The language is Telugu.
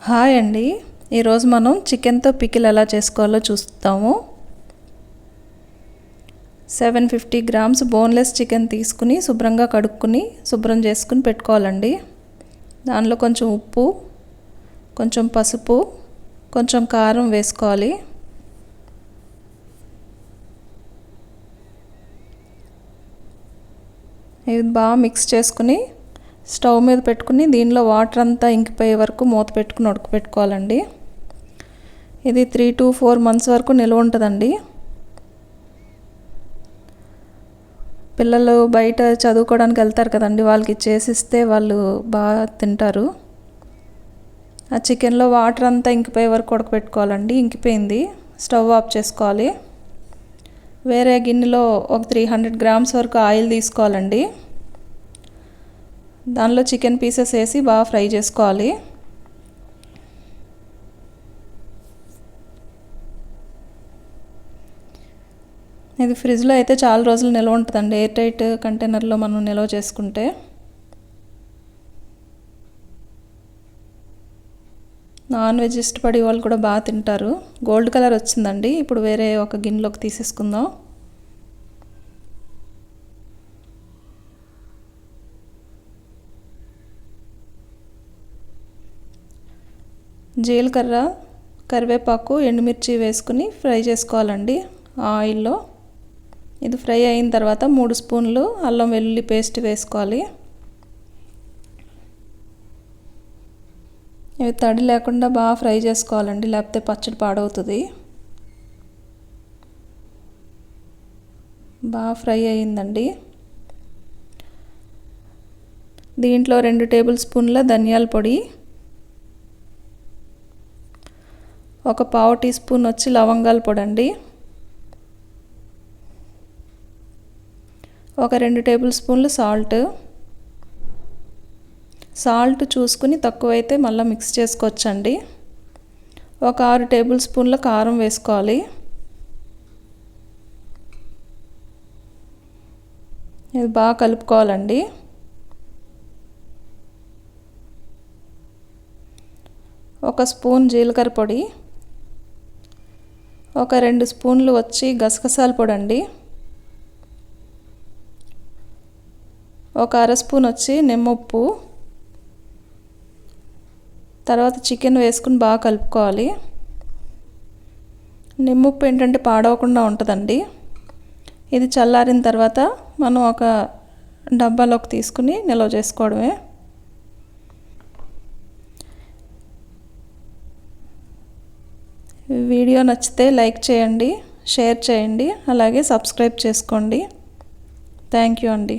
హాయ్ అండి, ఈరోజు మనం చికెన్తో పికిల్ ఎలా చేసుకోవాలో చూస్తాము. 750 గ్రామ్స్ బోన్లెస్ చికెన్ తీసుకుని శుభ్రంగా కడుక్కుని శుభ్రం చేసుకుని పెట్టుకోవాలండి. దానిలో కొంచెం ఉప్పు, కొంచెం పసుపు, కొంచెం కారం వేసుకోవాలి. ఇది బాగా మిక్స్ చేసుకుని స్టవ్ మీద పెట్టుకుని దీనిలో వాటర్ అంతా ఇంకిపోయే వరకు మూత పెట్టుకుని ఉడకపెట్టుకోవాలండి. ఇది 3 to 4 months వరకు నిల్వ ఉంటుందండి. పిల్లలు బయట చదువుకోవడానికి వెళ్తారు కదండి, వాళ్ళకి చేసిస్తే వాళ్ళు బాగా తింటారు. ఆ చికెన్లో వాటర్ అంతా ఇంకిపోయే వరకు ఉడకపెట్టుకోవాలండి. ఇంకిపోయింది, స్టవ్ ఆఫ్ చేసుకోవాలి. వేరే గిన్నెలో ఒక 300 గ్రామ్స్ వరకు ఆయిల్ తీసుకోవాలండి. దానిలో చికెన్ పీసెస్ వేసి బాగా ఫ్రై చేసుకోవాలి. ఇది ఫ్రిడ్జ్లో అయితే చాలా రోజులు నిల్వ ఉంటుందండి, ఎయిర్ టైట్ కంటైనర్లో మనం నిల్వ చేసుకుంటే. నాన్ వెజ్ ఇష్టపడే వాళ్ళు కూడా బాగా తింటారు. గోల్డ్ కలర్ వచ్చిందండి. ఇప్పుడు వేరే ఒక గిన్నెలోకి తీసేసుకుందాం. జీలకర్ర, కరివేపాకు, ఎండుమిర్చి వేసుకుని ఫ్రై చేసుకోవాలండి ఆయిల్లో. ఇది ఫ్రై అయిన తర్వాత 3 స్పూన్లు అల్లం వెల్లుల్లి పేస్ట్ వేసుకోవాలి. ఇవి తడి లేకుండా బాగా ఫ్రై చేసుకోవాలండి, లేకపోతే పచ్చడి పాడవుతుంది. బాగా ఫ్రై అయిందండి. దీంట్లో 2 టేబుల్ స్పూన్ల ధనియాల పొడి, ఒక 1/2 టీ స్పూన్ వచ్చి లవంగాల పొడి అండి, ఒక 2 టేబుల్ స్పూన్లు సాల్ట్ చూసుకుని తక్కువైతే మళ్ళీ మిక్స్ చేసుకోవచ్చండి. ఒక 6 టేబుల్ స్పూన్ల కారం వేసుకోవాలి. ఇది బాగా కలుపుకోవాలండి. ఒక స్పూన్ జీలకర్ర పొడి, ఒక 2 స్పూన్లు వచ్చి గసగసాల పొడి అండి, ఒక 1/2 స్పూన్ వచ్చి నిమ్మప్పు. తర్వాత చికెన్ వేసుకుని బాగా కలుపుకోవాలి. నిమ్మప్పు ఏంటంటే పాడవకుండా ఉంటుందండి. ఇది చల్లారిన తర్వాత మనం ఒక డబ్బాలోకి తీసుకుని నిల్వ చేసుకోవడమే. వీడియో నచ్చితే లైక్ చేయండి, షేర్ చేయండి, అలాగే సబ్స్క్రైబ్ చేసుకోండి. థ్యాంక్ యూ అండి.